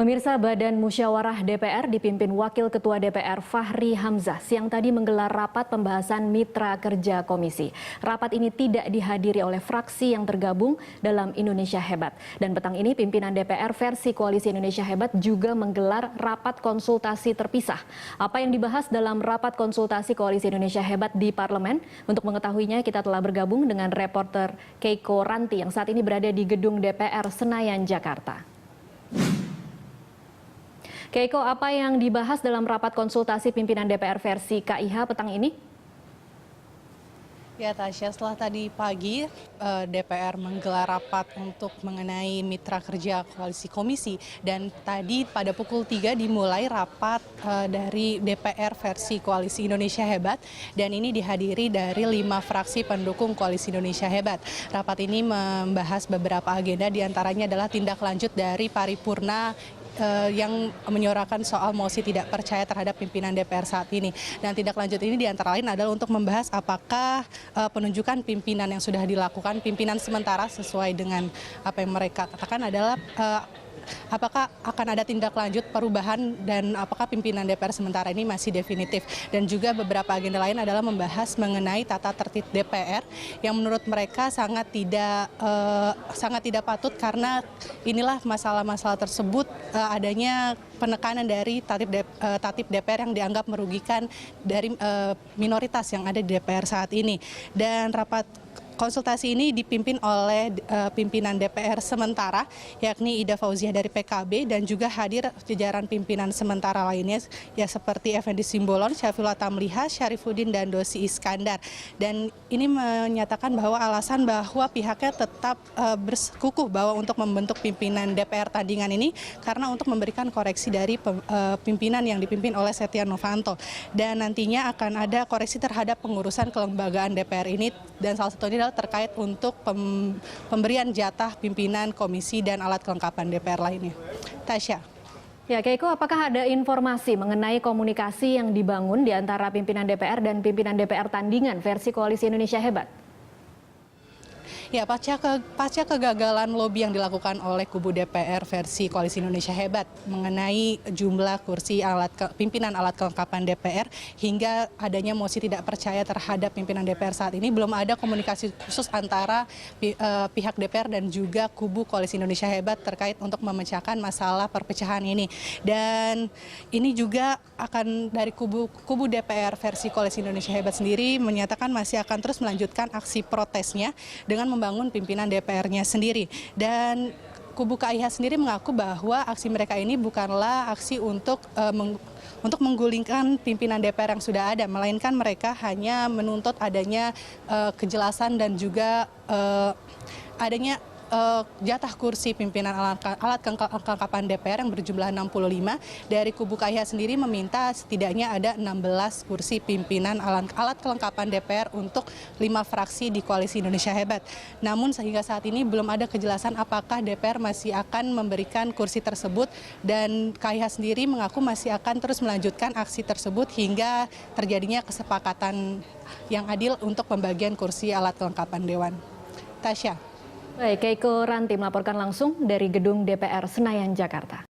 Pemirsa, Badan Musyawarah DPR dipimpin Wakil Ketua DPR Fahri Hamzah siang tadi menggelar rapat pembahasan mitra kerja komisi. Rapat ini tidak dihadiri oleh fraksi yang tergabung dalam Indonesia Hebat. Dan petang ini pimpinan DPR versi Koalisi Indonesia Hebat juga menggelar rapat konsultasi terpisah. Apa yang dibahas dalam rapat konsultasi Koalisi Indonesia Hebat di Parlemen? Untuk mengetahuinya kita telah bergabung dengan reporter Keiko Ranti yang saat ini berada di gedung DPR Senayan, Jakarta. Keiko, apa yang dibahas dalam rapat konsultasi pimpinan DPR versi KIH petang ini? Ya Tasya, setelah tadi pagi DPR menggelar rapat untuk mengenai mitra kerja koalisi komisi, dan tadi pada pukul 3 dimulai rapat dari DPR versi Koalisi Indonesia Hebat, dan ini dihadiri dari 5 fraksi pendukung Koalisi Indonesia Hebat. Rapat ini membahas beberapa agenda, diantaranya adalah tindak lanjut dari paripurna yang menyuarakan soal mosi tidak percaya terhadap pimpinan DPR saat ini. Dan tindak lanjut ini diantara lain adalah untuk membahas apakah penunjukan pimpinan yang sudah dilakukan, pimpinan sementara sesuai dengan apa yang mereka katakan adalah apakah akan ada tindak lanjut perubahan dan apakah pimpinan DPR sementara ini masih definitif. Dan juga beberapa agenda lain adalah membahas mengenai tata tertib DPR yang menurut mereka sangat tidak patut, karena inilah masalah-masalah tersebut adanya penekanan dari tatip DPR yang dianggap merugikan dari minoritas yang ada di DPR saat ini. Dan rapat konsultasi ini dipimpin oleh pimpinan DPR sementara, yakni Ida Fauziah dari PKB, dan juga hadir jajaran pimpinan sementara lainnya, ya seperti Effendi Simbolon, Syafillah Tamliha, Syarifuddin, dan Dosi Iskandar. Dan ini menyatakan bahwa alasan bahwa pihaknya tetap bersikukuh bahwa untuk membentuk pimpinan DPR tandingan ini karena untuk memberikan koreksi dari pimpinan yang dipimpin oleh Setia Novanto. Dan nantinya akan ada koreksi terhadap pengurusan kelembagaan DPR ini, dan salah satunya adalah terkait untuk pemberian jatah pimpinan komisi dan alat kelengkapan DPR lainnya. Tasya. Ya, Keiko, apakah ada informasi mengenai komunikasi yang dibangun di antara pimpinan DPR dan pimpinan DPR tandingan versi Koalisi Indonesia Hebat? Ya, pasca kegagalan lobi yang dilakukan oleh kubu DPR versi Koalisi Indonesia Hebat mengenai jumlah kursi pimpinan alat kelengkapan DPR hingga adanya mosi tidak percaya terhadap pimpinan DPR saat ini, belum ada komunikasi khusus antara pihak DPR dan juga kubu Koalisi Indonesia Hebat terkait untuk memecahkan masalah perpecahan ini. Dan ini juga akan dari kubu DPR versi Koalisi Indonesia Hebat sendiri menyatakan masih akan terus melanjutkan aksi protesnya dengan membangun pimpinan DPR-nya sendiri. Dan kubu KIH sendiri mengaku bahwa aksi mereka ini bukanlah aksi untuk menggulingkan pimpinan DPR yang sudah ada, melainkan mereka hanya menuntut adanya kejelasan dan juga adanya jatah kursi pimpinan alat kelengkapan DPR yang berjumlah 65. Dari kubu KIH sendiri meminta setidaknya ada 16 kursi pimpinan alat kelengkapan DPR untuk 5 fraksi di Koalisi Indonesia Hebat. Namun sehingga saat ini belum ada kejelasan apakah DPR masih akan memberikan kursi tersebut, dan KIH sendiri mengaku masih akan terus melanjutkan aksi tersebut hingga terjadinya kesepakatan yang adil untuk pembagian kursi alat kelengkapan Dewan. Tasya. Baik, Keiko Ranti melaporkan langsung dari gedung DPR Senayan, Jakarta.